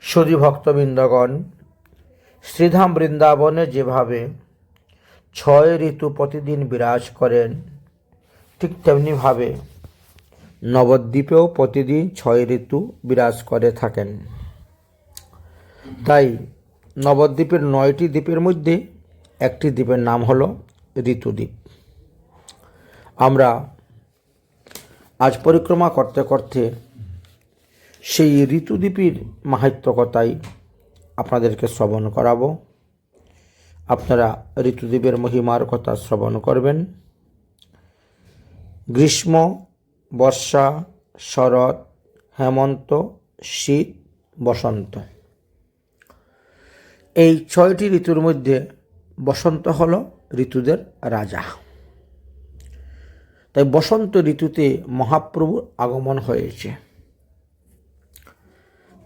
সুধী ভক্তবৃন্দগণ, শ্রীধাম বৃন্দাবনে যেভাবে 6 ঋতু প্রতিদিন বিরাজ করেন, ঠিক তেমনিভাবে নবদ্বীপেও প্রতিদিন 6 ঋতু বিরাজ করে থাকেন। তাই নবদ্বীপের 9টি দ্বীপের মধ্যে একটি দ্বীপের নাম হল ঋতুদ্বীপ। আমরা আজ পরিক্রমা করতে করতে সেই ঋতুদ্বীপের মাহাত্ম্য কথাই আপনাদেরকে শ্রবণ করাবো। আপনারা ঋতুদ্বীপের মহিমার কথা শ্রবণ করবেন। গ্রীষ্ম, বর্ষা, শরৎ, হেমন্ত, শীত, বসন্ত, এই 6টি ঋতুর মধ্যে বসন্ত হল ঋতুদের রাজা। তাই বসন্ত ঋতুতে মহাপ্রভুর আগমন হয়েছে,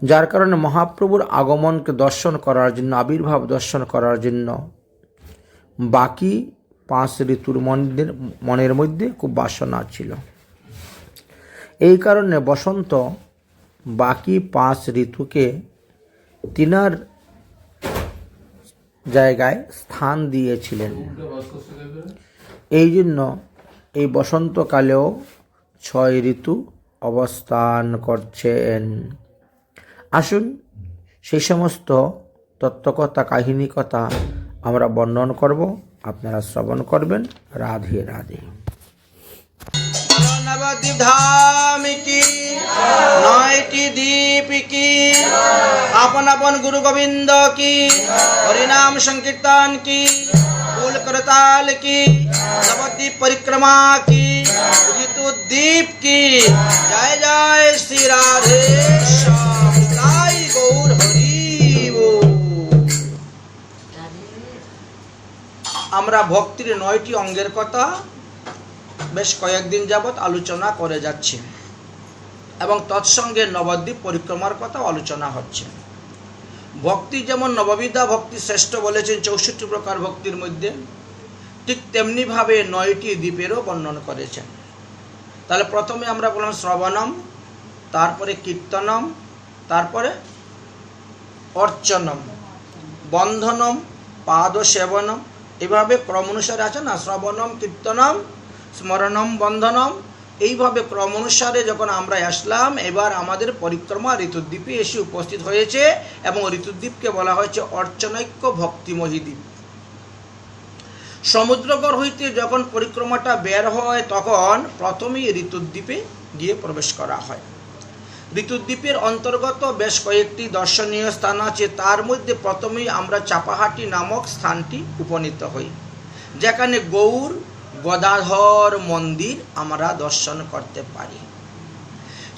যার কারণে মহাপ্রভুর আগমনকে দর্শন করার জন্য, আবির্ভাব দর্শন করার জন্য বাকি 5 ঋতুর মনের মধ্যে খুব বাসনা ছিল। এই কারণে বসন্ত বাকি 5 ঋতুকে তিনার জায়গায় স্থান দিয়েছিলেন। এই জন্য এই বসন্তকালেও 6 ঋতু অবস্থান করছেন। আসুন সেই সমস্ত তত্ত্বকথা, কাহিনী কথা আমরা বর্ণন করব, আপনারা শ্রবণ করবেন। রাধে রাধে। নবদ্বীপ ধাম কি, 9টি দ্বীপ কি, আপন আপন গুরু গোবিন্দ কি, হরিনাম সংকীর্তন কি, ফুল করতাল কি, নবদ্বীপ পরিক্রমা কি, ঋতুদ্বীপ কি। জয় জয় শ্রী রাধে শ্যাম, তাই গৌর হরি বল। আমরা ভক্তির 9টি অঙ্গের কথা বেশ কয়েকদিন যাবৎ আলোচনা করে যাচ্ছি এবং তৎসঙ্গে নবদ্বীপ পরিক্রমার কথা আলোচনা হচ্ছে। ভক্তি যেমন নববিধা ভক্তি শ্রেষ্ঠ বলেছেন 64 প্রকার ভক্তির মধ্যে, ঠিক তেমনিভাবে 9টি দ্বীপেরও বর্ণন করেছেন। তাহলে প্রথমে আমরা বললাম শ্রবণম, তারপরে কীর্তনম, তারপরে অর্চনম, বন্ধনম, পাদ সেবনম, এভাবে ক্রম অনুসারে আছে না, শ্রবণম, কীর্তনম, স্মরণম, বন্ধনম। এইভাবে ক্রম অনুসারে যখন আমরা আসলাম, এবার আমাদের পরিক্রমা ঋতুদ্বীপে এসে উপস্থিত হয়েছে এবং ঋতুদ্বীপকে বলা হয়েছে অর্চনৈক্য ভক্তিময়ী দ্বীপ। সমুদ্রগড় হইতে যখন পরিক্রমাটা বের হয়, তখন প্রথমেই ঋতুদ্বীপে গিয়ে প্রবেশ করা হয়। ঋতুদ্বীপের অন্তর্গত বেশ কয়েকটি দর্শনীয় স্থান আছে, তার মধ্যে প্রথমেই আমরা চাপাহাটি নামক স্থানটি উপনীত হই, যেখানে গৌর গদাধর মন্দির আমরা দর্শন করতে পারি।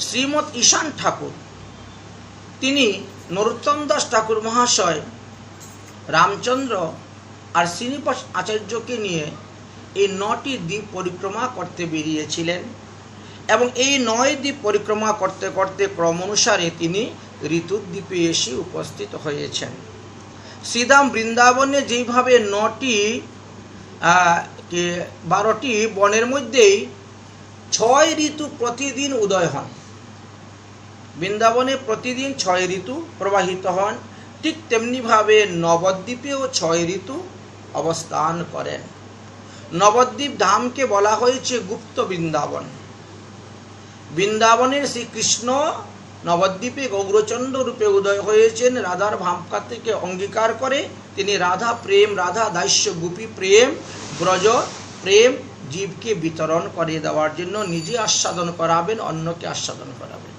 শ্রীমৎ ঈশান ঠাকুর, তিনি নরোত্তম দাস ঠাকুর মহাশয়, রামচন্দ্র আর শ্রীনিবাস আচার্যকে নিয়ে এই 9টি দ্বীপ পরিক্রমা করতে বেরিয়েছিলেন এবং এই 9 দ্বীপ পরিক্রমা করতে করতে ক্রম অনুসারে তিনি ঋতুদ্বীপে এসে উপস্থিত হয়েছেন। শ্রীধাম বৃন্দাবনে যেইভাবে 12টি বনের মধ্যেই 6 ঋতু প্রতিদিন উদয় হন, বৃন্দাবনে প্রতিদিন 6 ঋতু প্রবাহিত হন, ঠিক তেমনিভাবে নবদ্বীপেও 6 ঋতু অবস্থান করেন। নবদ্বীপ ধামকে বলা হয়েছে গুপ্ত বৃন্দাবন। বৃন্দাবনের শ্রীকৃষ্ণ নবদ্বীপে গৌরচন্দ্র রূপে উদয় হয়েছেন। রাধার ভাবকাতিকে অঙ্গীকার করে তিনি রাধা প্রেম, রাধা দাস্য, গোপী প্রেম, ব্রজ প্রেম জীবকে বিতরণ করে দেওয়ার জন্য নিজে আস্বাদন করাবেন, অন্যকে আস্বাদন করাবেন।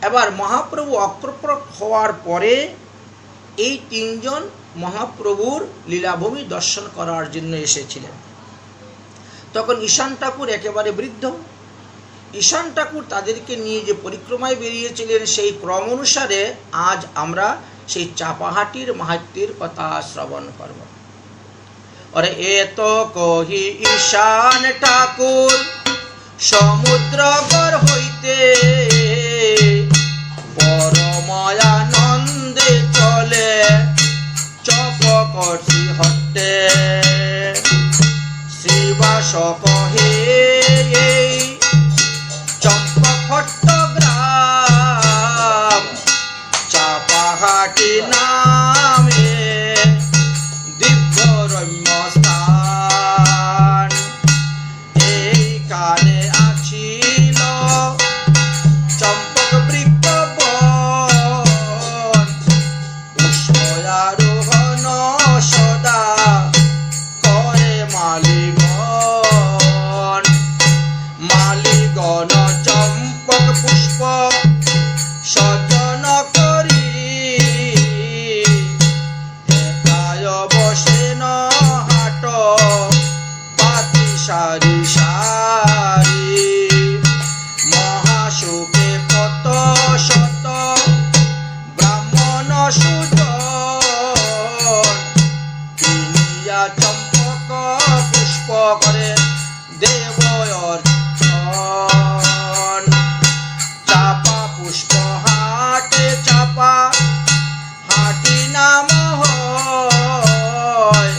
এবার মহাপ্রভু অগ্রপ্রক হওয়ার পরে এই 3 জন মহাপ্রভুর লীলাভূমি দর্শন করার জন্য এসেছিলেন। তখন ঈশান ঠাকুর একেবারে বৃদ্ধ। ঈশান ঠাকুর তাদেরকে নিয়ে যে পরিক্রমায় বেরিয়েছিলেন, সেই ক্রম অনুসারে আজ আমরা সেই চাপাহাটির মাহাত্ম্যের কথা শ্রবণ করব। অরে এত কহি ঈশান ঠাকুর সমুদ্রগড় হইতে, পরমানন্দে চলে চপকটি হট্টে, শ্রীবাস কহে চম্পকট্টগ্রাম, চাপ সুজন কিনিয়া চম্পক পুষ্প করে দেব অর্চন। চাপা পুষ্প হাটে চাপা হাটি নাম হয়,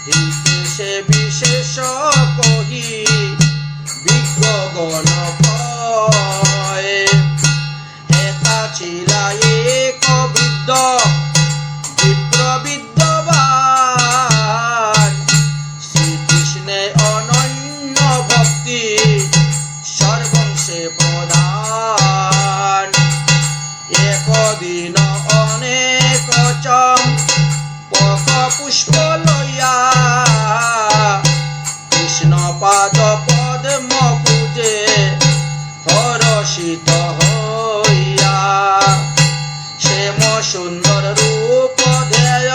হিতে সে বিশেষ কহি বিজ্ঞগণ কয়। একা ছিলা এক বৃদ্ধ বিপ্র বিদ্যবান, শ্রীকৃষ্ণে অনন্য ভক্তি সর্বংশে প্রধান। একদিন অনেক চম্পক পুষ্প লইয়া কৃষ্ণ পাদ পদ্ম পূজে হরষিত হইয়া। শ্যাম সুন্দর রূপ ধ্যেয়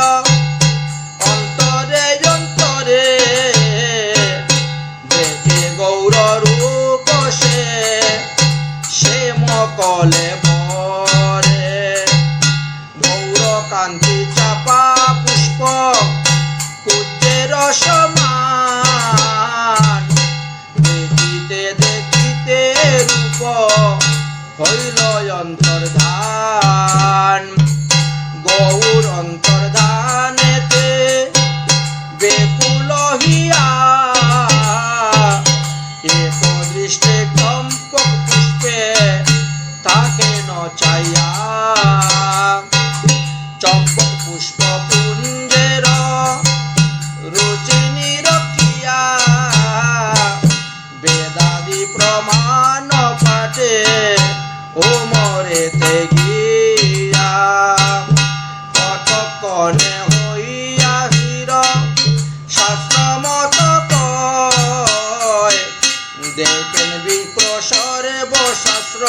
অন্তরে অন্তরে, দেখে গৌর রূপ সে শ্যাম কলে বরে। গৌর কান্তি চাপা পুষ্প পূজ্যের সমান, দেখিতে দেখিতে রূপ হইল অন্তর্ধান। গৌর অন্তর্ধানেতে বেকুল হিয়া, এক দৃষ্টে চম্পক পুষ্পে তাকে নচাইয়া। চম্পক পুষ্প পুঞ্জের রুচি নিরখিয়া, বেদাদি প্রমাণ পাঠে ও মরেতে গিয়া। কতক্ষণে হইয়া হির শাস্ত্র মত কয়, দেখেন বিপ্রসরে বশাস্ত্র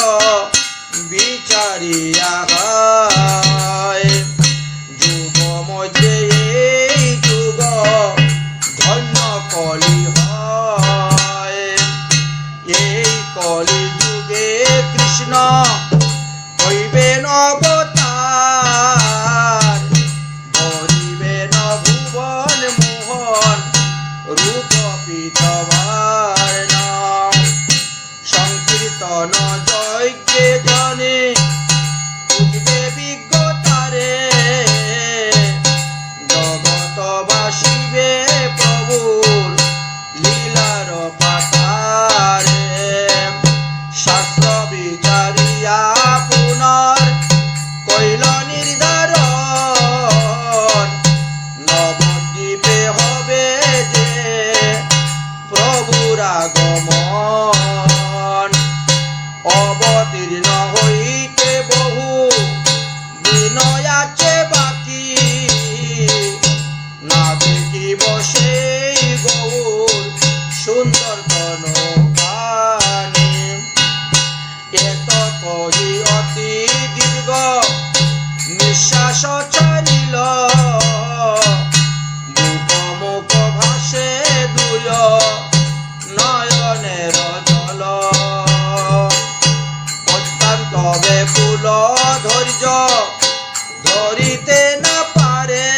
বিচারিয়া হয়। যুগ মধ্যে এই যুগ ধন্য কলি হয়, এই কলি যুগে কৃষ্ণ হইবেন অবতার, ধরিবেন ভুবন মোহন রূপ পিতবার নাম। সংকীর্তন যজ্ঞে জনে পূজবে বিজ্ঞতারে, জগত বাসিবে প্রভুর লীলার পাতারে। শাস্ত্র বিচারিয়া পুনর কইল নির্ধারণ, নবদ্বীপে হবে যে প্রভুর আগমন। অবতীর্ণ হইতে বহু দিন আছে বাকি, না দেখিব সেই গৌর সুন্দর তনু। এত কহি অতি দীর্ঘ নিঃশ্বাস ছাড়িল, বুক মুখ ভাসে দুয় নয়নের জল। অত্যন্ত বেকুল ধৈর্য ধরিতে না পারে,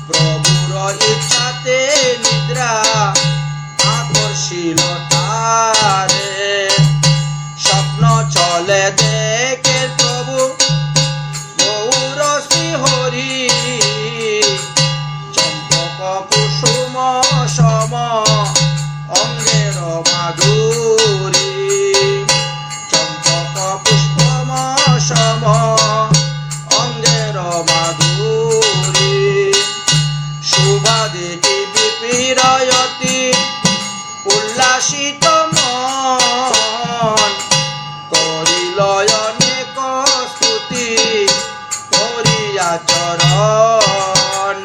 প্রভুর ইচ্ছাতে নিদ্রা আকর্ষিল তারে। স্বপ্ন চলে দেখে প্রভু গৌর শ্রী হরি, চম্পক কুসুম সম অঙ্গের মাধুরী। চম্পক পুষ্পম সম অঙ্গের মাধুরী। শুভা দেখি বিপিরয়তি উল্লাসিত মন, করিল অনেক স্তুতি করিয়া চরণ।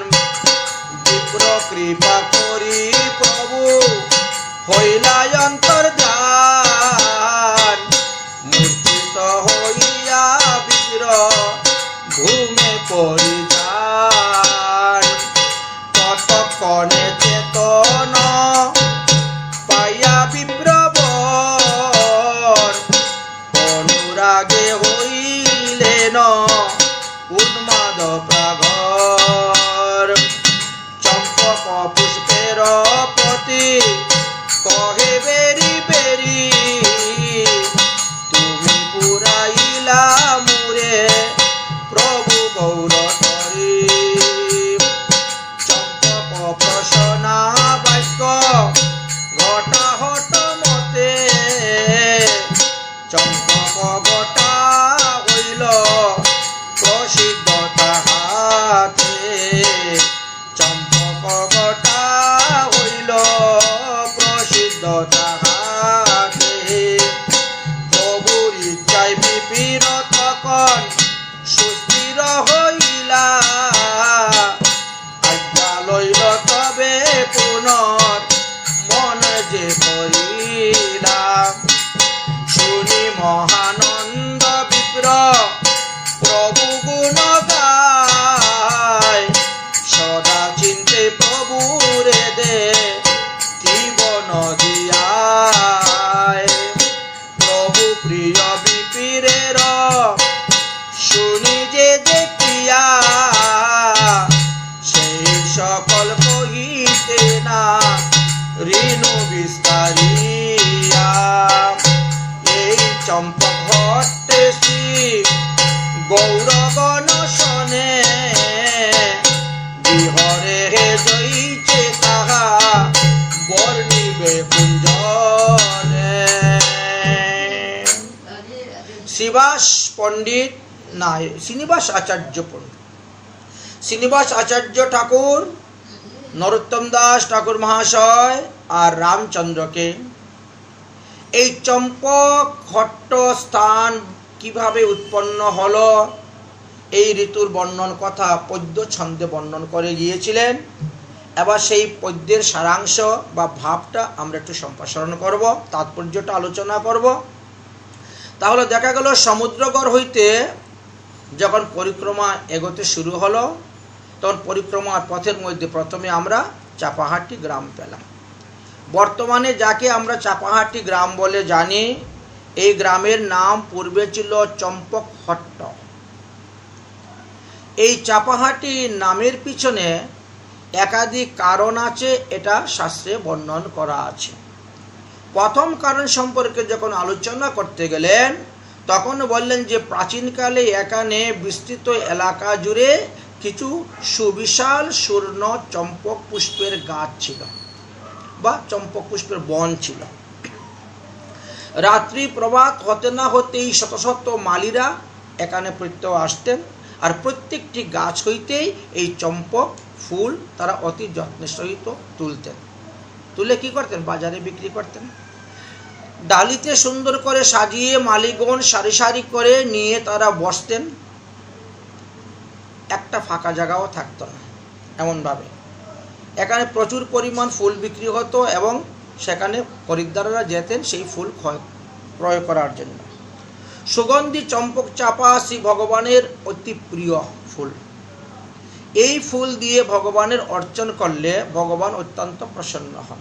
বিপ্র কৃপা করি প্রভু হইলা অন্তর্ধান, মূর্ছিত হইয়া বিপ্র ভূমে পরিধান। কতক্ষণে চেতন পাইয়া বিপ্রবর, অনুরাগে হইলেন উন্মাদ প্রাগর চম্পক পুষ্পের পতি কহে বেরি বেরি তুমি পুরাইলা মুরে প্রভু গৌর তরি চম্পক প্রসনা বাক্য ঘটা হট মতে চম্পক ঘটা হইল প্রসিদ্ধ তাহাতে চম্পক ঘটা হইল প্রসিদ্ধ তাহাতে প্রভুর ইচ্ছায় বিপির তখন সুস্থির হইলা আজ্ঞা লইল তবে পুনর মন যে করিলা শুনি মহানন্দ বিপ্র প্রভু গুণ গায় সদা চিন্তে প্রভুরে দে জীবন দিয়ায় প্রভু প্রিয় বিপিরের শুনি যে দেখিয়া সেই সকল কহিতে না ঋণু বিস্তারিয়া এই চম্পক ঘটে শ্রী গৌরগণ শনে বিহরে জয়িছে তাহা বর্ণিবে কুঞ্জনে শ্রীনিবাস পণ্ডিত নাই শ্রীনিবাস আচার্য পণ্ডিত শ্রীনিবাস আচার্য ঠাকুর নরোত্তম দাস ঠাকুর মহাশয় আর রামচন্দ্রকে এই চম্পক ঘট্ট স্থান কিভাবে উৎপন্ন হলো এই ঋতুর বর্ণন কথা পদ্য ছন্দে বর্ণন করে গিয়েছিলেন। এবার সেই পদ্যের সারাংশ বা ভাবটা আমরা একটু সম্প্রসারণ করব, তাৎপর্যটা আলোচনা করব। তাহলে দেখা গেল সমুদ্রগড় হইতে যখন পরিক্রমা এগোতে শুরু হলো তখন পরিক্রমার পথের মধ্যে প্রথমে আমরা চাপাহাটি গ্রাম পেলাম। বর্তমানে যাকে আমরা চাপাহাটি গ্রাম বলে জানি, এই গ্রামের নাম পূর্বে ছিল চম্পকহট্ট। এই চাপাহাটি নামের পিছনে একাধিক কারণ আছে, এটা শাস্ত্রে বর্ণন করা আছে। প্রথম কারণ সম্পর্কে যখন আলোচনা করতে গেলেন তখন বললেন যে প্রাচীনকালে এখানে বিস্তৃত এলাকা জুড়ে কিছু সুবিশাল স্বর্ণ চম্পক পুষ্পের গাছ ছিল বা চম্পক পুষ্পের বন ছিল। রাত্রি প্রভাত হতে না হতেই শত শত মালিরা এখানে প্রত্যহ আসতেন, আর প্রত্যেকটি গাছ হইতেই এই চম্পক ফুল তারা অতি যত্নের সহিত তুলতেন। তুলে কি করতেন? বাজারে বিক্রি করতেন। ডালিতে সুন্দর করে সাজিয়ে মালিকগণ সারি সারি করে নিয়ে তারা বসতেন, একটা ফাঁকা জায়গাও থাকতো না। এমনভাবে এখানে প্রচুর পরিমাণ ফুল বিক্রি হতো এবং সেখানে খরিদ্দাররা যেতেন সেই ফুল ক্রয় করার জন্য। সুগন্ধি চম্পক চাপা শ্রী ভগবানের অতি প্রিয় ফুল। এই ফুল দিয়ে ভগবানের অর্চন করলে ভগবান অত্যন্ত প্রসন্ন হন,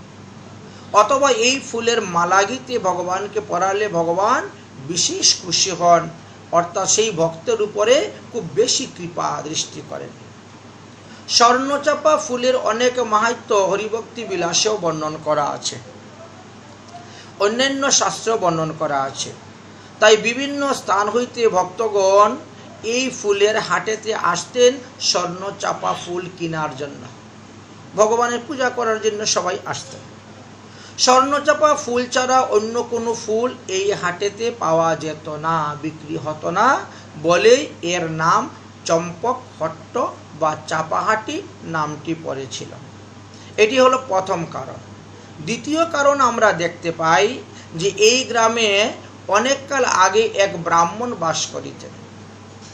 অথবা এই ফুলের মালাগিতে ভগবানকে পরালে ভগবান বিশেষ খুশি হন, অর্থাৎ সেই ভক্তের উপরে খুব বেশি কৃপা দৃষ্টি করেন। স্বর্ণচাপা ফুলের অনেক মাহাত্ম্য হরিভক্তি বিলাসেও বর্ণন করা আছে, অন্যান্য শাস্ত্র বর্ণন করা আছে। তাই বিভিন্ন স্থান হইতে ভক্তগণ এই ফুলের হাটেতে আসতেন স্বর্ণচাপা ফুল কেনার জন্য, ভগবানের পূজা করার জন্য সবাই আসতেন। স্বর্ণচাপা ফুল ছাড়া অন্য কোনো ফুল এই হাটেতে পাওয়া যেত না, বিক্রি হতো না, বলেই এর নাম চম্পকহট্ট বা চাপাহাটি নামটি পড়েছিল। এটি হলো প্রথম কারণ। দ্বিতীয় কারণ আমরা দেখতে পাই যে এই গ্রামে অনেককাল আগে এক ব্রাহ্মণ বাস করিতেন।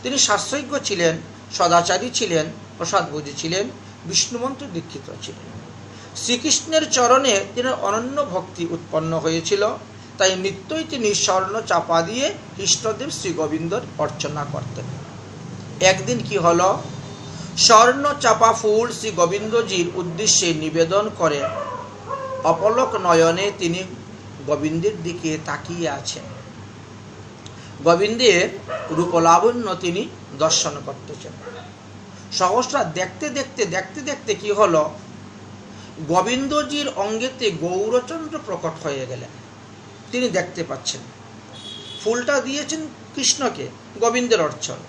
তিনি শাস্ত্রজ্ঞ ছিলেন, সদাচারী ছিলেন, প্রসাদভোজী ছিলেন, বিষ্ণুমন্ত্র দীক্ষিত ছিলেন। শ্রীকৃষ্ণের চরণে তিনি অনন্য ভক্তি উৎপন্ন হয়েছিল, তাই নিত্যই তিনি স্বর্ণ চাপা দিয়ে ইষ্টদেব শ্রী গোবিন্দর অর্চনা করতেন। একদিন কি হলো, স্বর্ণ চাপা ফুল শ্রী গোবিন্দজির উদ্দেশ্যে নিবেদন করে অপলক নয়নে তিনি গোবিন্দের দিকে তাকিয়ে আছেন। গোবিন্দের রূপলাবণ্য তিনি দর্শন করতেছেন। সহসা দেখতে দেখতে দেখতে দেখতে কি হলো, গোবিন্দজির অঙ্গেতে গৌরচন্দ্র প্রকট হয়ে গেলেন। তিনি দেখতে পাচ্ছেন ফুলটা দিয়েছেন কৃষ্ণকে, গোবিন্দের অর্চন,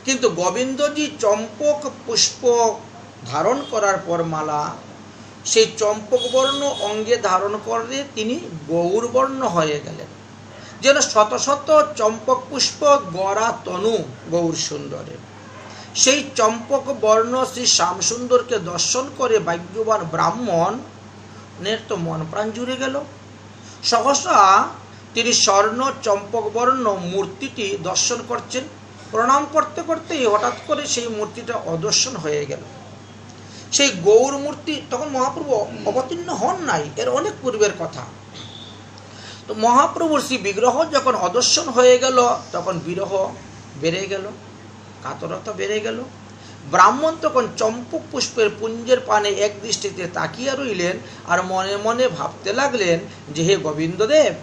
কিন্তু গোবিন্দজি চম্পক পুষ্প ধারণ করার পর মালা, সেই চম্পক বর্ণ অঙ্গে ধারণ করে তিনি গৌরবর্ণ হয়ে গেলেন, যেন শত শত চম্পক পুষ্প গড়া তনু গৌর সুন্দরের। সেই চম্পক বর্ণ শ্রী শ্যামসুন্দরকে দর্শন করে ভাগ্যবান ব্রাহ্মণের তো মন প্রাণ জুড়ে গেল। সহসা তিনি স্বর্ণ চম্পক বর্ণ মূর্তিটি দর্শন করছেন। প্রণাম করতে করতেই হঠাৎ করে সেই মূর্তিটা অদর্শন হয়ে গেল। সেই গৌর মূর্তি তখন মহাপ্রভু অবতীর্ণ হন নাই, এর অনেক পূর্বের কথা। তো মহাপ্রভুর সেই বিগ্রহ যখন অদর্শন হয়ে গেল, তখন বিরহ বেড়ে গেল, কাতরতা বেড়ে গেল। ব্রাহ্মণ তখন চম্পক পুষ্পের পুঞ্জের পানে এক দৃষ্টিতে তাকিয়ে রইলেন, আর মনে মনে ভাবতে লাগলেন যে হে গোবিন্দদেব,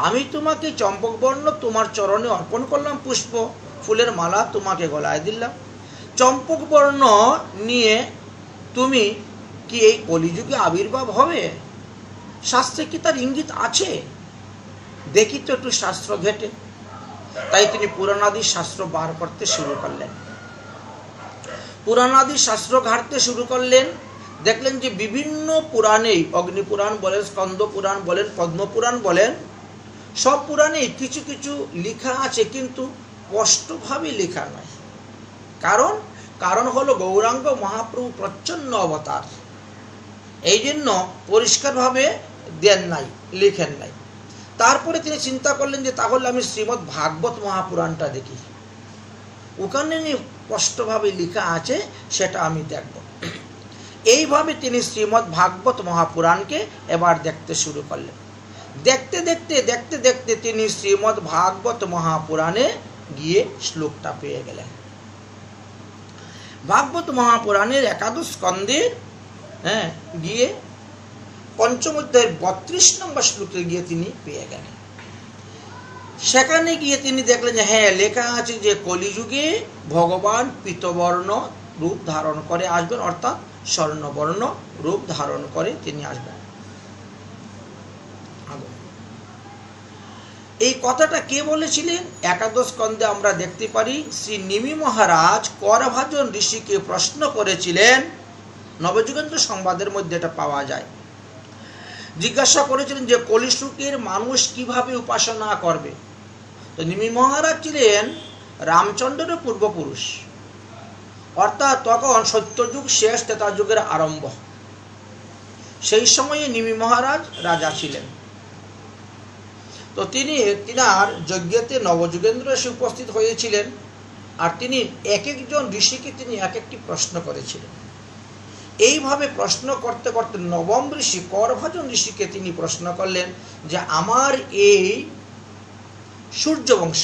আমি তোমাকে চম্পক বর্ণ তোমার চরণে অর্পণ করলাম, পুষ্প ফুলের মালা তোমাকে গলায় দিলাম, চম্পক বর্ণ নিয়ে তুমি কি এই কলিযুগে আবির্ভাব হবে? শাস্ত্রে কি তার ইঙ্গিত আছে? দেখি তো একটু শাস্ত্র ঘেটে। তাই তিনি পুরাণাদি শাস্ত্র বার করতে শুরু করলেন। পুরাণাদি শাস্ত্র ঘাটতে শুরু করলেন। দেখলেন যে বিভিন্ন পুরাণেই, অগ্নিপুরাণ বলেন, স্কন্দ পুরাণ বলেন, পদ্মপুরাণ বলেন, সব পুরাণেই কিছু কিছু লেখা আছে, কিন্তু স্পষ্টভাবে লেখা নয়। কারণ হলো গৌরাঙ্গ মহাপ্রভু প্রচ্ছন্ন অবতার, এই জন্য পরিষ্কারভাবে দেন নাই, লিখেন নাই। তারপরে তিনি চিন্তা করলেন যে তাহলে আমি শ্রীমদ্ ভাগবত মহাপুরাণটা দেখি, ওখানে স্পষ্টভাবে লেখা আছে, সেটা আমি দেখব। এইভাবে তিনি শ্রীমদ্ ভাগবত মহাপুরাণকে এবার দেখতে শুরু করলেন। দেখতে দেখতে দেখতে দেখতে তিনি শ্রীমদ্ ভাগবত মহাপুরাণে গিয়ে শ্লোকটা পেয়ে গেলেন। ভাগবত মহাপুরাণের একাদশ স্কন্ধে গিয়ে পঞ্চম অধ্যায়ের 32 নম্বর শ্লোকে গিয়ে তিনি পেয়ে গেলেন। সেখানে গিয়ে তিনি দেখলেন যে হ্যাঁ, লেখা আছে যে কলিযুগে ভগবান পীতবর্ণ রূপ ধারণ করে আসবেন, অর্থাৎ স্বর্ণবর্ণ রূপ ধারণ করে তিনি আসবেন। এই কথাটা কে বলেছিলেন? একাদশ স্কন্ধে আমরা দেখতে পারি শ্রী নিমি মহারাজ করভাজন ঋষিকে প্রশ্ন করেছিলেন। নবযুগেন্দ্র সংবাদের মধ্যে এটা পাওয়া যায়। জিজ্ঞাসা করেছিলেন যে কলিযুগের মানুষ কিভাবে উপাসনা করবে। তো নিমি মহারাজ ছিলেন রামচন্দ্রের পূর্বপুরুষ, অর্থাৎ তখন সত্যযুগ শেষ, ত্রেতা যুগের আরম্ভ। সেই সময়ে নিমি মহারাজ রাজা ছিলেন। তো তিনার যজ্ঞেতে নবযুগেন্দ্র এসে উপস্থিত হয়েছিলেন, আর তিনি এক একজন ঋষিকে তিনি এক একটি প্রশ্ন করেছিলেন। এইভাবে প্রশ্ন করতে করতে নবম ঋষি করভাজন ঋষিকে তিনি প্রশ্ন করলেন যে আমার এই সূর্যবংশ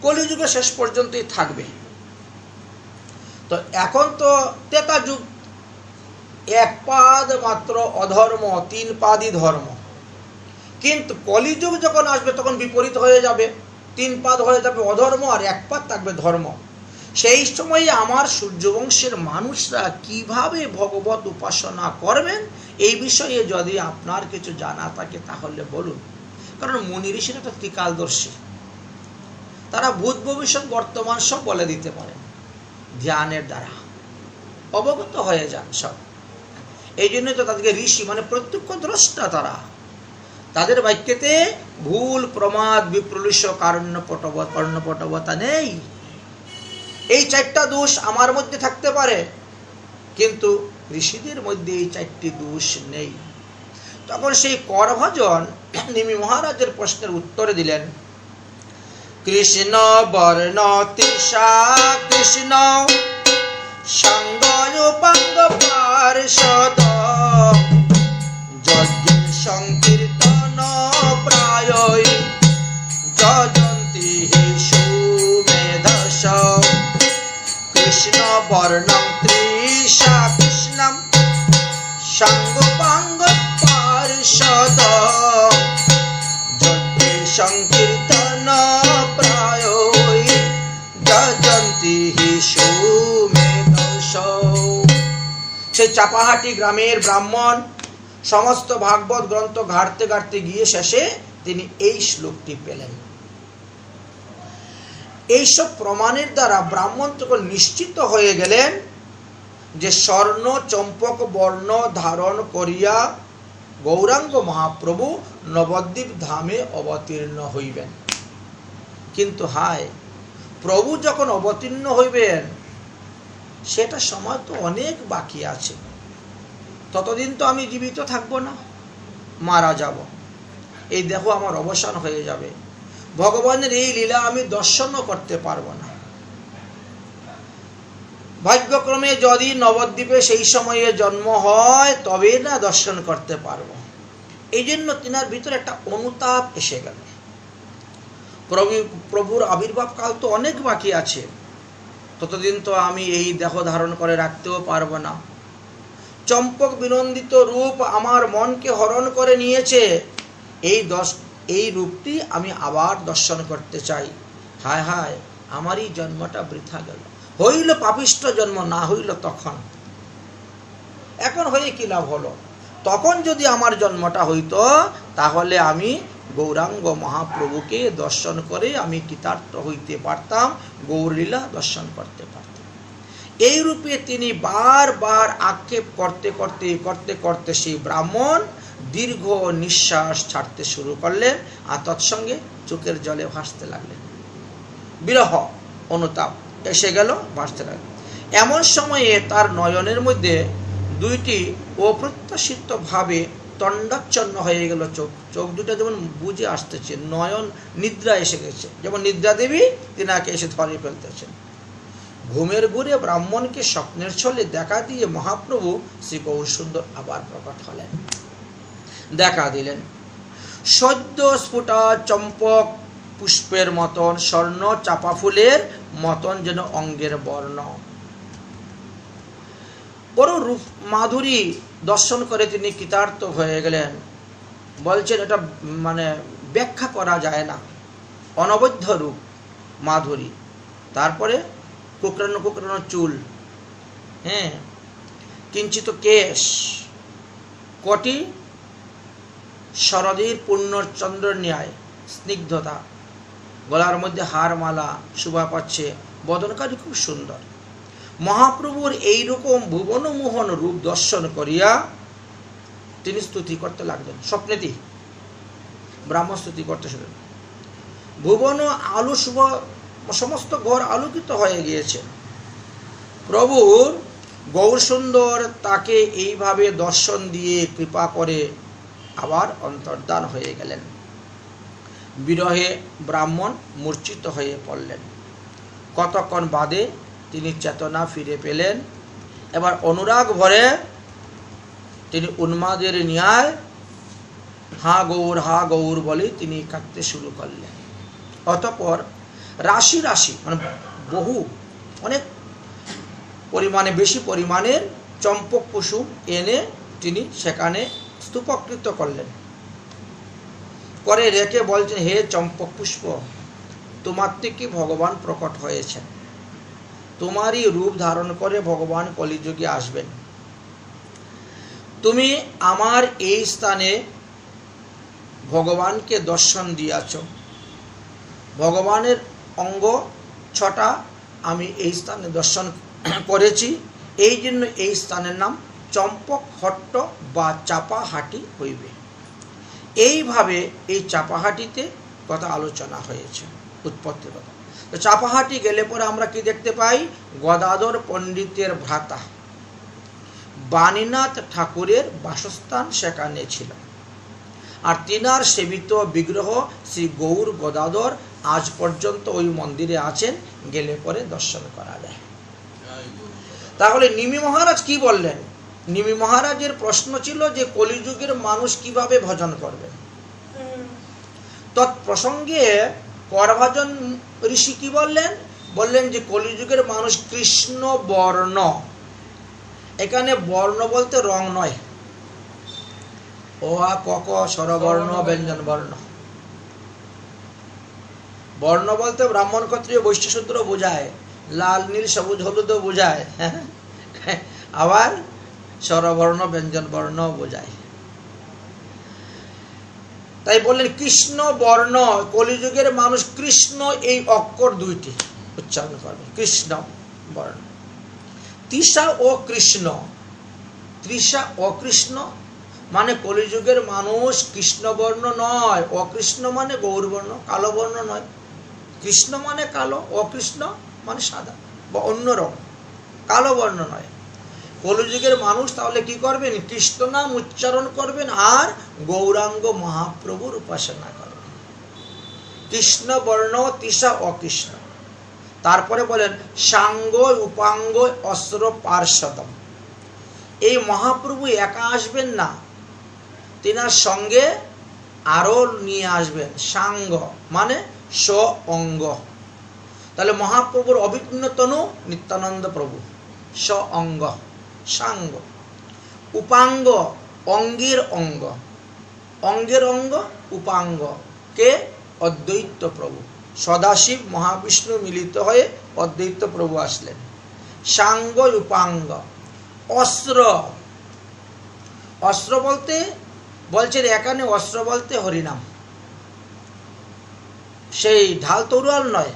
কলিযুগে শেষ পর্যন্তই থাকবে। তো এখন তো ত্রেতা যুগ, এক পাদ মাত্র অধর্ম, 3 পাদই ধর্ম, কিন্তু কলিযুগ যখন আসবে তখন বিপরীত হয়ে যাবে, 3 পাদ হয়ে যাবে অধর্ম আর 1 পাদ থাকবে ধর্ম। সেই সময়ে আমার সূর্যবংশের মানুষরা কিভাবে ভগবত উপাসনা করবেন, এই বিষয়ে যদি আপনার কিছু জানা থাকে তাহলে বলুন। কারণ মুনি ঋষিরা তো ত্রিকালদর্শী, তারা ভূত ভবিষ্যৎ বর্তমান সব বলে দিতে পারেন, ধ্যানের দ্বারা অবগত হয়ে যান সব। এই জন্যই তো তাদেরকে ঋষি মানে প্রত্যক্ষ দ্রষ্টা। তাদের বাক্যেতে ভুল, প্রমাদ, বিপ্রলিশ, কর্ণপটবতা নেই। এই 4টা দোষ আমার মধ্যে থাকতে পারে, কিন্তু ঋষিদের মধ্যে এই 4টি দোষ নেই। তখন সেই করভাজন নিমি মহারাজের প্রশ্নের উত্তরে দিলেন, কৃষ্ণ বর্ণ তৃষা কৃষ্ণ সঙ্গোপাঙ্গ পার্ষদ যজ্ঞের সংকীর্তন প্রায়ই যজন্তি সুমেধস কৃষ্ণ বর্ণং তৃষা কৃষ্ণম সঙ্গোপাঙ্গ পার্ষদ যজ্ঞের সংকীর্তন সেই চাপাহাটি গ্রামের ব্রাহ্মণ সমস্ত ভাগবত গ্রন্থ ঘাঁটতে ঘাঁটতে গিয়ে শেষে তিনি এই শ্লোকটি পেলেন। এইসব প্রমাণের দ্বারা ব্রাহ্মণ তখন নিশ্চিত হয়ে গেলেন যে স্বর্ণ চম্পক বর্ণ ধারণ করিয়া গৌরাঙ্গ মহাপ্রভু নবদ্বীপ ধামে অবতীর্ণ হইবেন। কিন্তু হায়, প্রভু যখন অবতীর্ণ হইবেন সেটা সময় তো অনেক বাকি আছে, ততদিন তো আমি জীবিত থাকবো না, মারা যাব, এই দেহ আমার অবসান হয়ে যাবে, ভগবানের এই লীলা আমি দর্শনও করতে পারবো না। ভাগ্যক্রমে যদি নবদ্বীপে সেই সময়ে জন্ম হয় তবে না দর্শন করতে পারবো। এই জন্য তিনার ভিতরে একটা অনুতাপ এসে গেল। প্রভুর আবির্ভাব কাল তো অনেক বাকি আছে, ততদিন তো আমি এই দেহ ধারণ করে রাখতেও পারবো না। চম্পক বিনন্দিত রূপ আমার মনকে হরণ করে নিয়েছে, এই রূপটি আমি আবার দর্শন করতে চাই। হায় হায়, আমারই জন্মটা বৃথা গেল। হইল পাপিষ্ঠ জন্ম, না হইল তখন, এখন হয়ে কি লাভ হলো? তখন যদি আমার জন্মটা হইতো তাহলে আমি গৌরাঙ্গ মহাপ্রভুকে দর্শন করে আমি কৃতার্থ হইতে পারতাম, গৌরলীলা দর্শন করতে পারতাম। এই রূপে তিনি বারবার আক্ষেপ করতে করতে সেই ব্রাহ্মণ দীর্ঘ নিঃশ্বাস ছাড়তে শুরু করলেন আর তৎসঙ্গে চোখের জলে ভাসতে লাগলেন। বিরহ অনুতাপ এসে গেল, ভাসতে লাগলেন। এমন সময়ে তার নয়নের মধ্যে দুইটি অপ্রত্যাশিত ভাবে তণ্ডাচ্ছন্ন হয়ে গেল। চোখ দুটো যেমন বুঝে আসতেছে, নয়ন নিদ্রা এসে গেছে, যেমন নিদ্রা দেবী তিনাকে এসে ধরে ফেলতেছেন। ঘুমের ঘুরে ব্রাহ্মণকে স্বপ্নের ছলে দেখা দিয়ে মহাপ্রভু শ্রী গৌরসুন্দর আবার প্রকট হলেন, দেখা দিলেন। সদ্য স্ফুটা চম্পক পুষ্পের মতন, স্বর্ণ চাপা ফুলের মতন যেন অঙ্গের বর্ণ। বড় রূপ মাধুরী দর্শন করে তিনি কৃতার্থ হয়ে গেলেন। বলছেন এটা মানে ব্যাখ্যা করা যায় না, অনবদ্য রূপ মাধুরী। তারপরে কুকরানো কুকরানো চুল, হ্যাঁ, কিঞ্চিত কেশ, কটি শরদের পূর্ণচন্দ্রের ন্যায় স্নিগ্ধতা, গলার মধ্যে হার মালা শোভা পাচ্ছে, বদনকারী খুব সুন্দর। মহাপ্রভুর এইরকম ভুবনমোহন রূপ দর্শন করিয়া তিনি স্তুতি করতে লাগলেন। স্বপ্নেতেই ব্রাহ্মণ স্তুতি করতে শুনলেন। ভুবন আলো শুভ, সমস্ত ঘর আলোকিত হয়ে গিয়েছে। প্রভুর গৌরসুন্দর তাকে এইভাবে দর্শন দিয়ে কৃপা করে আবার অন্তর্ধান হয়ে গেলেন। বিরহে ব্রাহ্মণ মূর্ছিত হয়ে পড়লেন। কতক্ষণ বাদে তিনি চেতনা ফিরে পেলেন। এবার অনুরাগ ভরে তিনি উন্মাদের ন্যায় হা গৌর বলে তিনি কাঁদতে শুরু করলেন। অতঃপর রাশি রাশি মানে বহু অনেক পরিমাণে বেশি পরিমাণের চম্পক কুসুম এনে তিনি সেখানে স্তূপকৃত করলেন, করে রেখে বলছেন, হে চম্পক পুষ্প, তোমার থেকে ভগবান প্রকট হয়েছেন, তোমারই রূপ ধারণ করে ভগবান কলিযুগে আসবেন। তুমি আমার এই স্থানে ভগবানকে দর্শন দিয়াছ। ভগবানের অঙ্গ 6টা আমি এই স্থানে দর্শন করেছি, এই জন্য এই স্থানের নাম চম্পক হট্ট বা চাপাহাটি হইবে। এইভাবে এই চাপাহাটিতে কথা আলোচনা হয়েছে, উৎপত্তির কথা। তো চাপাহাটি গেলে পরে আমরা কি দেখতে পাই? গদাধর পণ্ডিতের ভ্রাতা বাণীনাথ ঠাকুরের বাসস্থান সেখানে ছিল। আর তিনার সেবিত বিগ্রহ শ্রী গৌর গদাধর আজ পর্যন্ত ওই মন্দিরে আছেন, গেলে পরে দর্শন করা যায়। তাহলে নিমি মহারাজ কি বললেন? নিমি মহারাজের প্রশ্ন ছিল যে কলিযুগের মানুষ কিভাবে ভজন করবে। তৎপ্রসঙ্গে করভাজন ঋষি কি বললেন? বললেন যে কলিযুগের মানুষ কৃষ্ণ বর্ণ, এখানে বর্ণ বলতে রং নয়, ও আ ক ক স্বরবর্ণ ব্যঞ্জন বর্ণ। বর্ণ বলতে ব্রাহ্মণ ক্ষত্রিয় বৈশ্য শূদ্র বোঝায়, লাল নীল সবুজ হলুদও বোঝায়, আবার স্বরবর্ণ ব্যঞ্জন বর্ণ বোঝায়। তাই বললেন কৃষ্ণ বর্ণ, কলিযুগের মানুষ কৃষ্ণ এই অক্ষর দুইটি উচ্চারণ করবে, কৃষ্ণ বর্ণ। তৃষা ও কৃষ্ণ, তৃষা অকৃষ্ণ মানে কলিযুগের মানুষ কৃষ্ণ বর্ণ নয়, অকৃষ্ণ মানে গৌরবর্ণ, কালো বর্ণ নয়। কৃষ্ণ মানে কালো, অকৃষ্ণ মানে সাদা বা অন্য রং, কালো বর্ণ নয়। কলিযুগের মানুষ তাহলে কি করবেন? কৃষ্ণ নাম উচ্চারণ করবেন আর গৌরাঙ্গ মহাপ্রভুর উপাসনা করবেন। কৃষ্ণ বর্ণ, তৃষা অকৃষ্ণ। তারপরে বলেন সাঙ্গ উপাঙ্গ অস্ত্র পার্শ্বদম। এই মহাপ্রভু একা আসবেন না, তিনার সঙ্গে আরো নিয়ে আসবেন সাঙ্গ মানে স অঙ্গ। তাহলে মহাপ্রভুর অভিন্ন তনু নিত্যানন্দ প্রভু, স অঙ্গ সাঙ্গ। উপাঙ্গ অঙ্গের অঙ্গ, অঙ্গের অঙ্গ উপাঙ্গ কে? অদ্বৈত প্রভু। সদাশিব মহাবিষ্ণু মিলিত হয়ে অদ্বৈত প্রভু আসলেন। সাঙ্গ উপাঙ্গ। অস্ত্র, অস্ত্র বলতে বলছেন এখানে অস্ত্র বলতে হরিনাম, সেই ঢাল তরোয়াল নয়।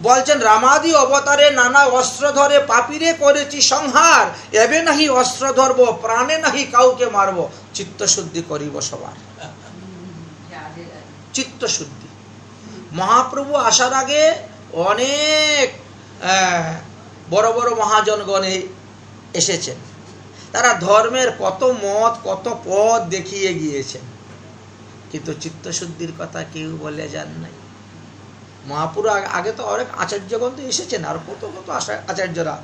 বলছেন রামাদি অবতারে নানা অস্ত্র ধরে পাপিরে করেছি সংহার, এবে নাহি অস্ত্র ধরব প্রাণে নাহি কাউকে মারব, চিত্তশুদ্ধি করিব সবার। চিত্তশুদ্ধি। মহাপ্রভু আসার আগে অনেক বড় বড় মহাজনগণ এসেছেন, তারা ধর্মের কত মত কত পথ দেখিয়ে গিয়েছেন, কিন্তু চিত্তশুদ্ধির কথা কেউ বলে যান নাই। মহাপুরু আগে তো অনেক আচার্যগণ তো এসেছেন, আর কত কত আচার্যরা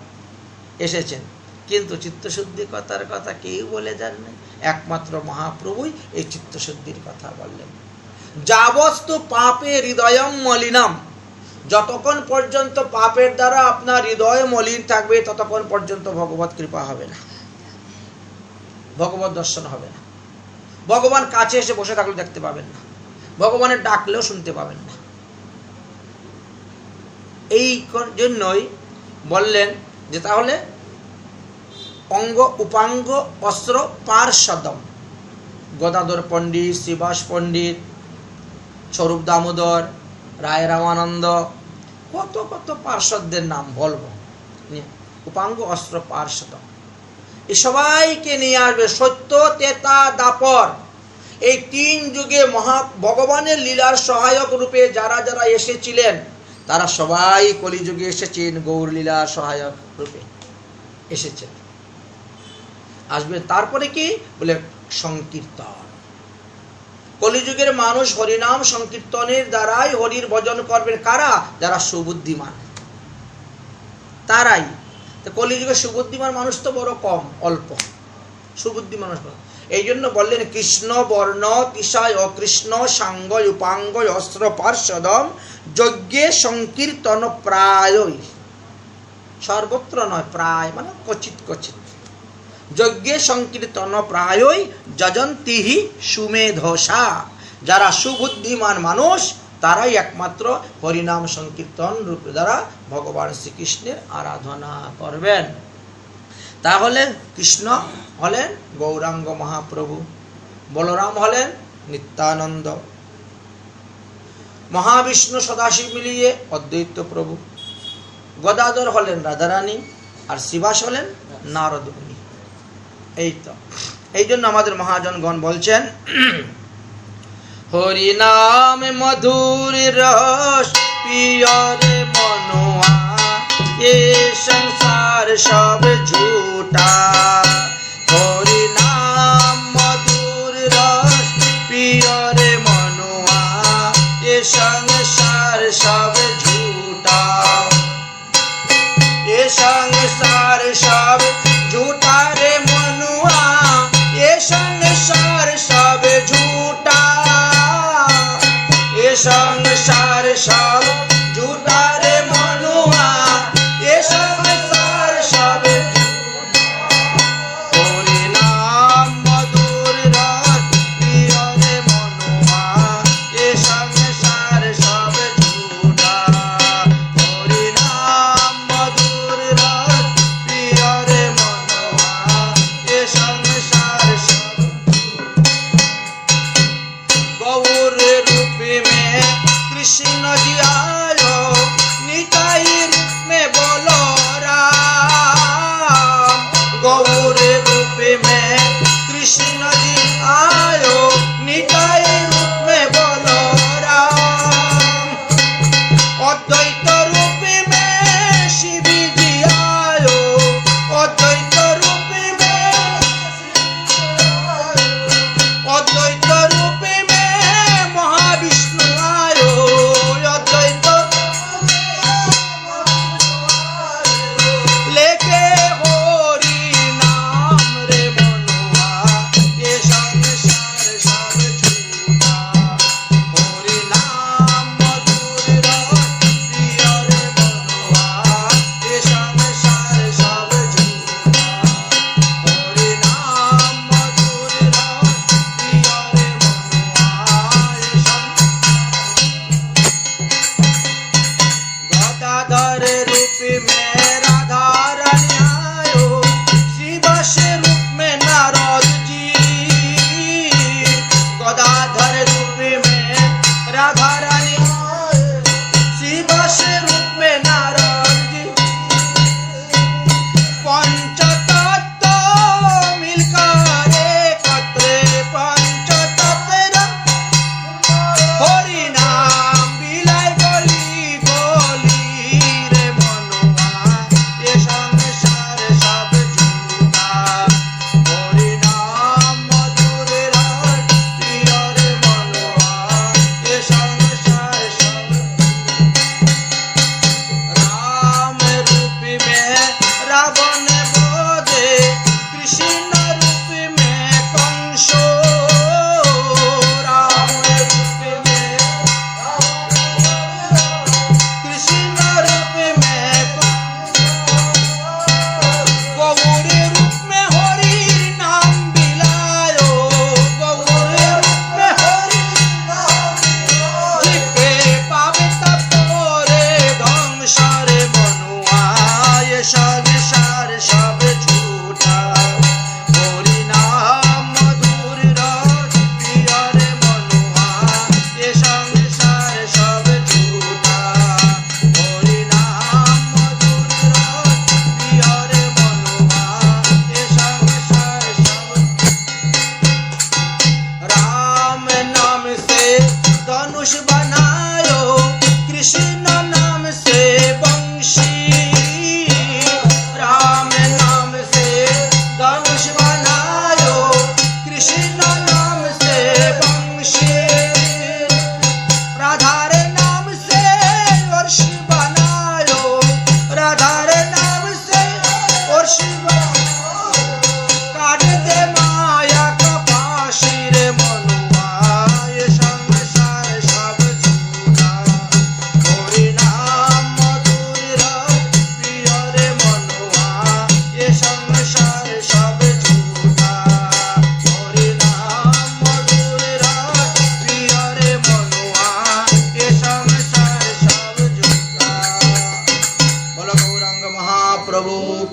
এসেছেন, কিন্তু চিত্তশুদ্ধির কথার কথা কেউ বলে যান নাই। একমাত্র মহাপ্রভুই এই চিত্তশুদ্ধির কথা বললেন। যাবস্তু পাপে হৃদয়ম মলিনম, যতক্ষণ পর্যন্ত পাপের দ্বারা আপনার হৃদয় মলিন থাকবে ততক্ষণ পর্যন্ত ভগবত কৃপা হবে না, ভগবত দর্শন হবে না। ভগবান কাছে এসে বসে থাকলেও দেখতে পাবেন না, ভগবানের ডাকলেও শুনতে পাবেন না। এই জন্যই বললেন যে তাহলে অঙ্গ উপাঙ্গ অস্ত্র পার্শ্বদম। গদাধর পণ্ডিত, শ্রীবাস পণ্ডিত, স্বরূপ দামোদর, রায় রামানন্দ, কত কত পার্শ্বদের নাম বলবো। উপাঙ্গ অস্ত্র পার্শ্বদম, এই সবাইকে নিয়ে আসবে। সত্য তেতা দাপর, এই তিন যুগে ভগবানের লীলার সহায়ক রূপে যারা যারা এসেছিলেন তারা সবাই কলিযুগে এসেছেন, গৌর লীলার সহায়ক রূপে এসেছেন, আসবে। তারপরে কি বলে? সংকীর্তন। কলিযুগের মানুষ হরিনাম সংকীর্তনের দ্বারাই হরির ভজন করবেন। কারা? যারা সুবুদ্ধিমান, তারাই। কলিযুগের সুবুদ্ধিমান মানুষ তো বড় কম, অল্প সুবুদ্ধিমান মানুষ। এই জন্য বললেন কৃষ্ণ বর্ণ, তৃষায় অকৃষ্ণ, সাঙ্গ উপাঙ্গ অস্ত্র পার্শ্বদম, যজ্ঞে সংকীর্তন প্রায়ই। সর্বত্র নয়, প্রায় মানে কচিত কচিত। যজ্ঞে সংকীর্তন প্রায়ই যজন্তিহি সুমেধসা, যারা সুবুদ্ধিমান মানুষ তারাই একমাত্র হরিনাম সংকীর্তন রূপে দ্বারা ভগবান শ্রীকৃষ্ণের আরাধনা করবেন। তাহলে কৃষ্ণ হলেন গৌরাঙ্গ মহাপ্রভু, বলরাম হলেন নিত্যানন্দ, মহাবিষ্ণু সদাশিব মিলিয়ে অদ্বৈত প্রভু, গদাধর হলেন রাধারানী, আর শ্রীবাস হলেন নারদ মুনি। এই তো, এই জন্য আমাদের মহাজনগণ বলছেন হরিনাম মধুর রস পিয়রে মনোয়া, এ সংসার সব ঝুটা। হরিনাম মধুর রস পিয়রে মনোয়া, এ সংসার সব ঝুটা। এ সংসার সব ঝুটা রে মনুয়া, এ সংসার সব ঝুটা। এ সংসার সব ঝুটা রে মনুয়া, এ সংসার সব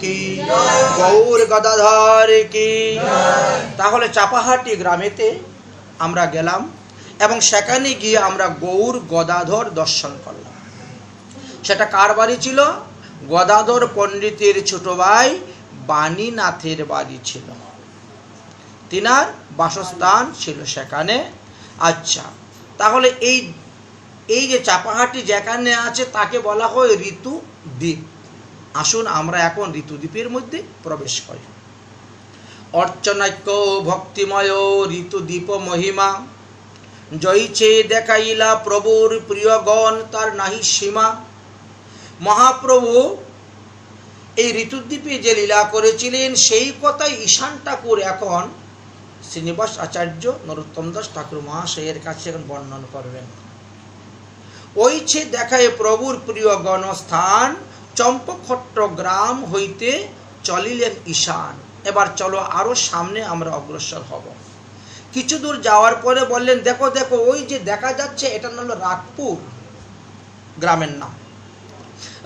কি, গৌর গদাধর কি। তাহলে চাপাহাটি গ্রামেতে আমরা গেলাম এবং সেখানে গিয়ে আমরা গৌর গদাধর দর্শন করলাম। সেটা কার বাড়ি ছিল? গদাধর পণ্ডিতের ছোট ভাই বাণীনাথের বাড়ি ছিল, তিনার বাসস্থান ছিল সেখানে। আচ্ছা, তাহলে এই যে চাপাহাটি যেখানে আছে তাকে বলা হয় ঋতুদ্বীপ। আসুন আমরা এখন ঋতুদ্বীপের মধ্যে প্রবেশ করি। অর্চনাক্য ভক্তিময় ঋতুদ্বীপ মহিমা, জয়ছে দেখাইলা প্রভুর প্রিয়গণ, তার নাহি সীমা। মহাপ্রভু এই ঋতুদ্বীপে যে লীলা করেছিলেন সেই কথাই ঈশান ঠাকুর এখন শ্রীনিবাস আচার্য নরোত্তম দাস ঠাকুর মহাশয়ের কাছে এখন বর্ণন করবেন। ওইছে দেখায় প্রভুর প্রিয় গণস্থান, চম্পক্ষট্ট গ্রাম হইতে চলিলেন ঈশান। এবার চলো আরো সামনে আমরা অগ্রসর হব। কিছু দূর যাওয়ার পরে বললেন, দেখো দেখো ওই যে দেখা যাচ্ছে এটা হলো রাতপুর গ্রামের নাম।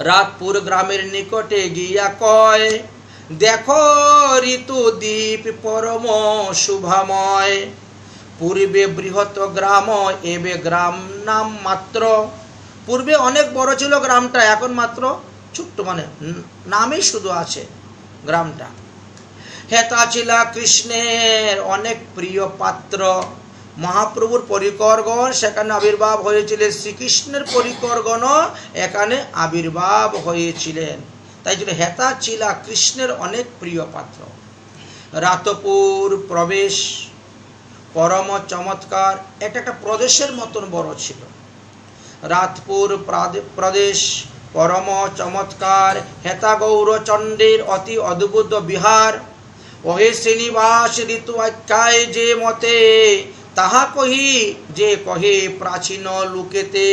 রাতপুর গ্রামের নিকটে গিয়া কয়, দেখো ঋতুদ্বীপ পরম শুভাময়, পূর্বে বৃহৎ গ্রাম এবে গ্রাম নাম মাত্র। পূর্বে অনেক বড় ছিল গ্রামটা, এখন মাত্র ছোট্ট, মানে নামই শুধু আছে গ্রামটা। হেতা ছিল কৃষ্ণের অনেক প্রিয় পাত্র। মহাপ্রভুর পরিকরগণ সেখানে আবির্ভাব হয়েছিলেন, শ্রীকৃষ্ণের পরিকরগণ এখানে আবির্ভাব হয়েছিলেন। তাই জন্য হেতা ছিল কৃষ্ণের অনেক প্রিয় পাত্র। রাতপুর প্রবেশ পরম চমৎকার, এটা একটা প্রদেশের মতন বড় ছিল। রাতপুর প্রদেশ পরম চমৎকার, হেতা গৌরচণ্ডের অতি অদ্ভুত বিহার। ওহে শ্রীনিবাস ঋতু আখ্যায় যে মতে, তাহা কহি যে কহে প্রাচীন লোকেতে।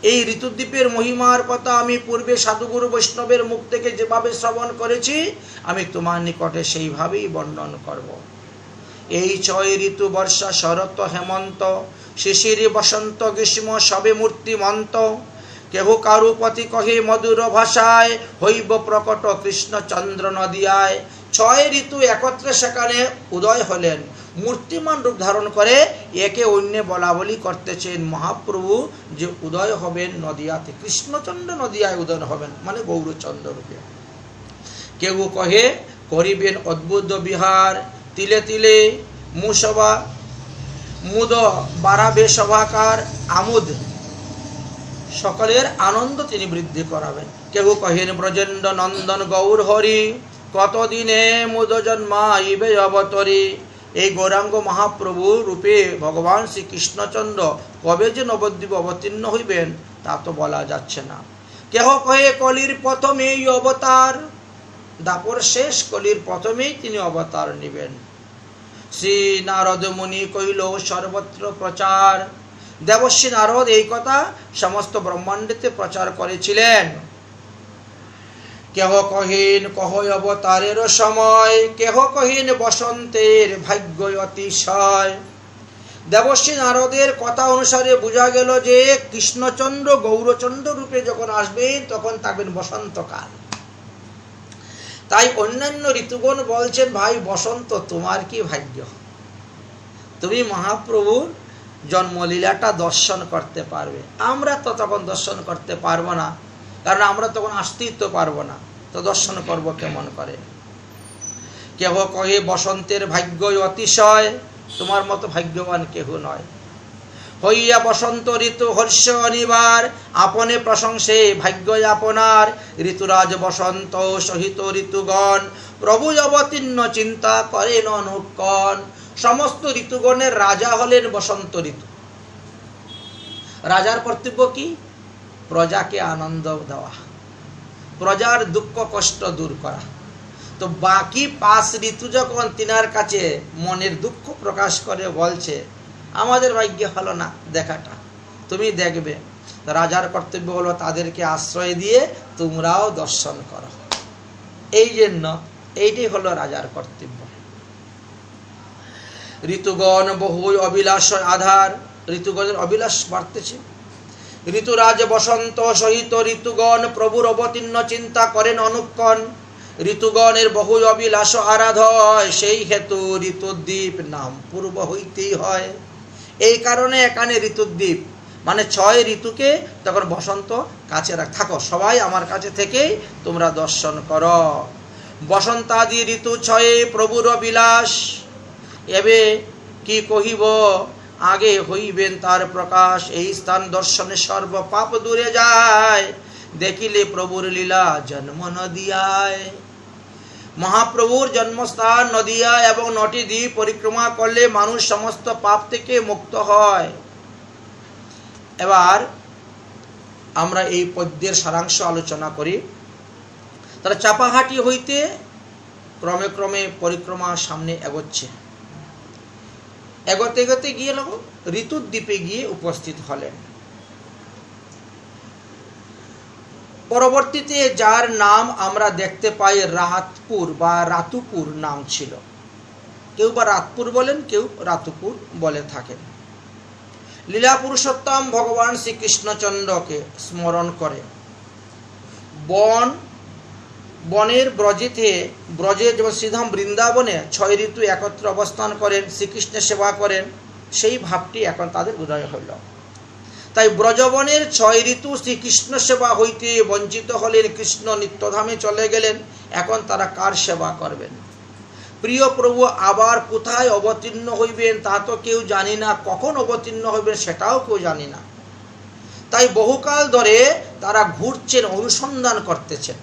এই ঋতুদ্বীপের মহিমার কথা আমি পূর্বে সাধুগুরু বৈষ্ণবের মুখ থেকে যেভাবে শ্রবণ করেছি, আমি তোমার নিকটে সেইভাবেই বর্ণন করব। এই 6 ঋতু বর্ষা শরৎ হেমন্ত, শিশির বসন্ত গ্রীষ্ম সবে মূর্তিমন্ত। কেহ কারুপতি কহে মধুর ভাষায়, হইব প্রকট কৃষ্ণচন্দ্র নদিয়ায়। 6 ঋতু একত্রে সেখানে উদয় হলেন, মূর্তিমান রূপ ধারণ করে একে অন্য বলা বলি করতেছেন মহাপ্রভু যে উদয় হবেন নদিয়াতে, কৃষ্ণচন্দ্র নদিয়ায় উদয় হবেন, মানে গৌরচন্দ্র রূপে। কেউ কহে করিবেন অদ্ভুত বিহার, তিলে তিলে মুসভা মুদ বাড়াবে সভাকার আমোদ, সকলের আনন্দ তিনি বৃদ্ধি করাবেন। কেউ কহেন ব্রজেন্দ্র নন্দন গৌর হরি, কতদিনে মুদ জন্মাইবে অবতরী। এই গৌরাঙ্গ মহাপ্রভু রূপে ভগবান শ্রী কৃষ্ণচন্দ্র কবে যে নবদ্বীপ অবতীর্ণ হইবেন তা তো বলা যাচ্ছে না। কেহ কহে কলির প্রথমেই অবতার, দাপর শেষ, কলির প্রথমেই তিনি অবতার নিবেন। শ্রী নারদ মুনি কইল সর্বত্র প্রচার। দেবশ্রী নারদ এই কথা সমস্ত ব্রহ্মাণ্ডেতে প্রচার করেছিলেন। কেহ কহিন কহ অবতারের সময়, কেহ কহিন বসন্তের ভাগ্য অতিশয়। দেবশ্রী নারদের কথা অনুসারে বোঝা গেল যে কৃষ্ণচন্দ্র গৌরচন্দ্র রূপে যখন আসবেন তখন থাকবেন বসন্তকাল। তাই অন্যান্য ঋতুগণ বলছেন, ভাই বসন্ত তোমার কি ভাগ্য, তুমি মহাপ্রভুর জন্মলীলাটা দর্শন করতে পারবে। আমরা তো তখন দর্শন করতে পারবো না, কারণ আমরা তখন আসতেই তো পারবো না, তো দর্শন করব কেমন করে। কেহ কহে বসন্তের ভাগ্য অতিশয়, তোমার মতো ভাগ্যবান কেহ নয়। হইয়া বসন্ত ঋতু হর্ষ অনিবার, আপনে প্রশংসে ভাগ্য আপনার। ঋতুরাজ বসন্ত সহিত ঋতুগণ, প্রভু অবতীর্ণ চিন্তা করেন অনুক্ষণ। সমস্ত ঋতুগণের রাজা হলেন বসন্ত ঋতু। রাজার কর্তব্য কি? প্রজাকে আনন্দ দেওয়া, প্রজার দুঃখ কষ্ট দূর করা। তো বাকি 5 ঋতু যখন তিনার কাছে মনের দুঃখ প্রকাশ করে বলছে আমাদের ভাগ্য হলো না দেখাটা, তুমি দেখবে, রাজার কর্তব্য হলো তাদেরকে আশ্রয় দিয়ে তোমরাও দর্শন করো। এই জন্য এইটাই হলো রাজার কর্তব্য। ঋতুগণ বহু অবিলাস আধার, ঋতুগণের অবিলাস বাড়তেছে। ঋতুরাজ বসন্ত সহিত ঋতুগণ, প্রভুর অবতীর্ণ চিন্তা করেন অনুক্ষণ। ঋতুগণের বহু অবিলাস আরাধয়, সেই হেতু ঋতুদ্বীপ নাম পূর্ব হইতেই হয়। এই কারণে এখানে ঋতুদ্বীপ মানে 6 ঋতুকে তখন বসন্ত কাছে থাকো, সবাই আমার কাছে থেকেই তোমরা দর্শন করো। বসন্তাদি ঋতু 6 প্রভুর বিলাস, এবে কি কহিব, আগে হইবেন তার প্রকাশ। এই স্থান দর্শনে সর্ব পাপ দূরে যায়, দেখিলে প্রভুর লীলা জন্ম নদিয়ায়। মহাপ্রভুর জন্মস্থান নদিয়া এবং 9টি দ্বীপ পরিক্রমা করলে মানুষ সমস্ত পাপ থেকে মুক্ত হয়। এবার আমরা এই পদ্যের সারাংশ আলোচনা করি। তারা চাপাহাটি হইতে ক্রমে ক্রমে পরিক্রমা সামনে এগোচ্ছে। এগোতে এগোতে গিয়ে ঋতুদ্বীপে গিয়ে উপস্থিত হলেন। পরবর্তীতে যার নাম আমরা দেখতে পাই রাতপুর বা রাতুপুর নাম ছিল। কেউ বা রাতপুর বলেন, কেউ রাতুপুর বলে থাকেন। লীলা পুরুষোত্তম ভগবান শ্রীকৃষ্ণচন্দ্রকে স্মরণ করে বনের ব্রজে যেমন শ্রীধাম বৃন্দাবনে 6 ঋতু একত্র অবস্থান করেন, শ্রীকৃষ্ণের সেবা করেন, সেই ভাবটি এখন তাদের উদয় হইল। তাই ব্রজবনের 6 ঋতু শ্রীকৃষ্ণ সেবা হইতে বঞ্চিত হলেন, কৃষ্ণ নিত্যধামে চলে গেলেন। এখন তারা কার সেবা করবেন? প্রিয় প্রভু আবার কোথায় অবতীর্ণ হইবেন তা তো কেউ জানি না, কখন অবতীর্ণ হইবেন সেটাও কেউ জানি না। তাই বহুকাল ধরে তারা ঘুরছেন, অনুসন্ধান করতেছেন।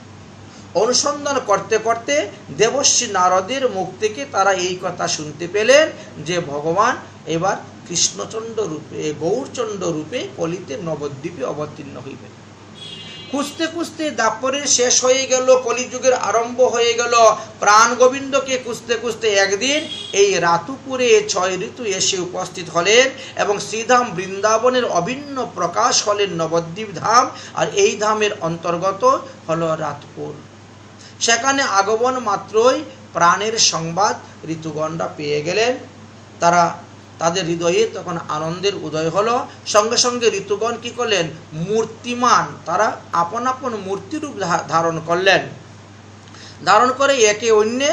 অনুসন্ধান করতে করতে দেবশ্রী নারদের মুখ থেকে তারা এই কথা শুনতে পেলেন যে ভগবান এবার কৃষ্ণচন্দ্র রূপে, গৌরচন্দ্র রূপে কলিতে নবদ্বীপে অবতীর্ণ হইবেন। খুঁজতে খুঁজতে দাপরের শেষ হয়ে গেল, কলিযুগের আরম্ভ হয়ে গেল। প্রাণ গোবিন্দকে খুঁজতে খুঁজতে একদিন এই রাতুপুরে 6 ঋতু এসে উপস্থিত হলেন এবং শ্রীধাম বৃন্দাবনের অভিন্ন প্রকাশ হলেন নবদ্বীপ ধাম। আর এই ধামের অন্তর্গত হলো রাতপুর। সেখানে আগমন মাত্রই প্রাণের সংবাদ ঋতুগণরা পেয়ে গেলেন। তাদের হৃদয়ে তখন আনন্দের উদয় হলো। সঙ্গে সঙ্গে ঋতুগণ কি করলেন? মূর্তিমান, তারা আপন আপন মূর্তিরূপ ধারণ করলেন। ধারণ করে একে অন্যে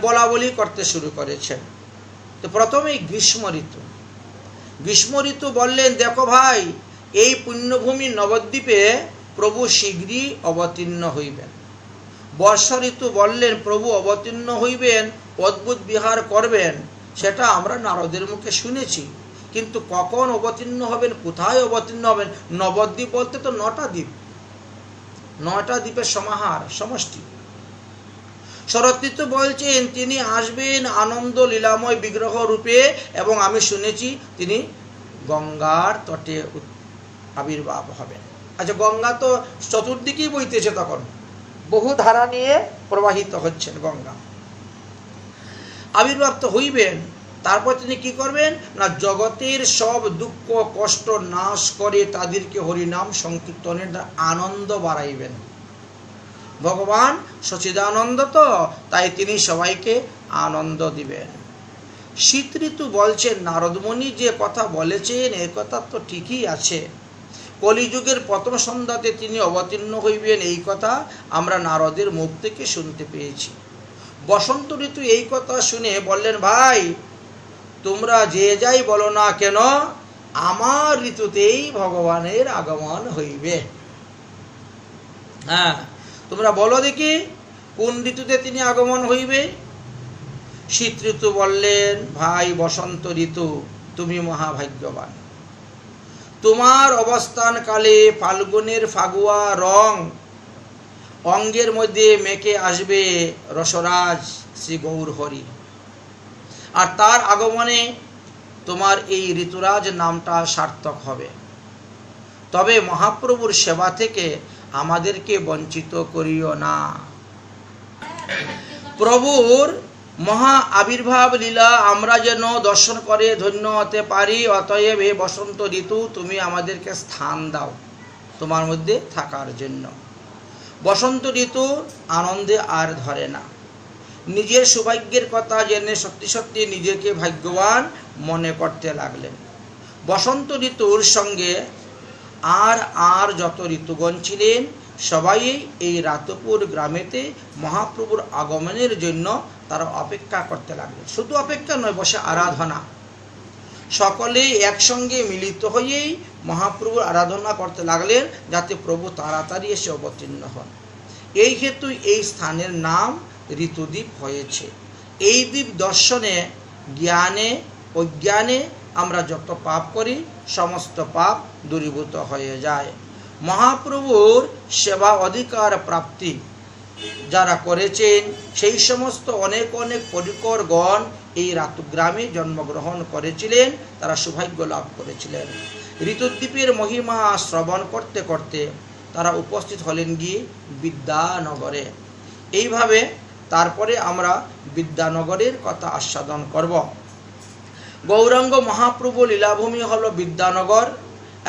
বলা বলি করতে শুরু করেছেন। তো প্রথমেই গ্রীষ্ম ঋতু বললেন, দেখো ভাই, এই পুণ্যভূমি নবদ্বীপে প্রভু শীঘ্রই অবতীর্ণ হইবেন। বর্ষা ঋতু বললেন, প্রভু অবতীর্ণ হইবেন, অদ্ভুত বিহার করবেন, সেটা আমরা নারদের মুখে শুনেছি, কিন্তু কখন অবতীর্ণ হবেন, কোথায় অবতীর্ণ হবেন? নবদ্বীপ বলতে তো 9টা দ্বীপ, 9টা দ্বীপের সমাহার, সমষ্টি। শরৎ ঋতু বলছেন তিনি আসবেন আনন্দ লীলাময় বিগ্রহ রূপে, এবং আমি শুনেছি তিনি গঙ্গার তটে আবির্ভাব হবেন। আচ্ছা, গঙ্গা তো চতুর্দিকেই বইতেছে, তখন বহু ধারা নিয়ে প্রবাহিত হচ্ছেন গঙ্গা। আবির্ভাব তো হইবেন, তারপর তিনি কি করবেন না, জগতের সব দুঃখ কষ্ট নাশ করে তাদেরকে হরিনাম সংকীর্তনের আনন্দ বাড়াইবেন। ভগবান সচিদানন্দ তো, তাই তিনি সবাইকে আনন্দ দিবেন। শীত ঋতু বলছেন নারদমুনি যে কথা বলেছেন এ কথা তো ঠিকই আছে, কলিযুগের প্রথম সন্ধ্যাতে তিনি অবতীর্ণ হইবেন, এই কথা আমরা নারদের মুখ থেকে শুনতে পেয়েছি। বসন্ত ঋতু এই কথা শুনে বললেন, ভাই তোমরা যে যাই বলো না কেন, আমার ঋতুতেই ভগবানের আগমন হইবে। হ্যাঁ, তোমরা বলো দেখি কোন ঋতুতে তিনি আগমন হইবে। শীত ঋতু বললেন, ভাই বসন্ত ঋতু তুমি মহাভাগ্যবান, তোমার অবস্থান কালে ফাল্গুনের ফাগুয়া রং অঙ্গের মধ্যে মেখে আসবে রসরাজ শ্রী গৌর হরি, আর তার আগমনে তোমার এই ঋতুরাজ নামটা সার্থক হবে। তবে মহাপ্রভুর সেবা থেকে আমাদেরকে বঞ্চিত করিও না। প্রভুর মহা আবির্ভাব লীলা আমরা যেন দর্শন করে ধন্য হতে পারি, অতএব হে বসন্ত ঋতু তুমি আমাদেরকে স্থান দাও তোমার মধ্যে থাকার জন্য। বসন্ত ঋতু আনন্দে আর ধরে না, নিজের সৌভাগ্যের কথা জেনে সত্যি সত্যি নিজেকে ভাগ্যবান মনে করতে লাগলেন। বসন্ত ঋতুর সঙ্গে আর যত ঋতুগণ ছিলেন সবাই এই রাতপুর গ্রামেতে মহাপ্রভুর আগমনের জন্য তারা অপেক্ষা করতে লাগলেন। শুধু অপেক্ষা নয়, বসে আরাধনা, সকলে একসঙ্গে মিলিত হয়েই মহাপ্রভুর আরাধনা করতে লাগলেন, যাতে প্রভু তাড়াতাড়ি এসে অবতীর্ণ হন। এই হেতু এই স্থানের নাম ঋতুদ্বীপ হয়েছে। এই দ্বীপ দর্শনে, জ্ঞানে, অজ্ঞানে আমরা যত পাপ করি সমস্ত পাপ দূরীভূত হয়ে যায়। মহাপ্রভুর সেবা অধিকার প্রাপ্তি যারা করেছেন সেই সমস্ত অনেক অনেক পরিকরগণ এই রাতগ্রামে জন্মগ্রহণ করেছিলেন, তারা সৌভাগ্য লাভ করেছিলেন। ঋতুদ্বীপের মহিমা শ্রবণ করতে করতে তারা উপস্থিত হলেন গিয়ে বিদ্যানগরে। এইভাবে তারপরে আমরা বিদ্যানগরের কথা আস্বাদন করব। গৌরাঙ্গ মহাপ্রভু লীলাভূমি হলো বিদ্যানগর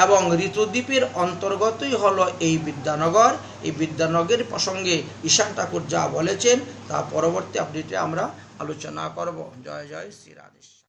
এবং ঋতুদ্বীপের অন্তর্গতই হলো এই বিদ্যানগর। এই বিদ্যানগরের প্রসঙ্গে ঈশান ঠাকুর যা বলেছেন তা পরবর্তী আপডেটে আমরা আলোচনা করব। জয় জয় শ্রী রাধেশ্যাম।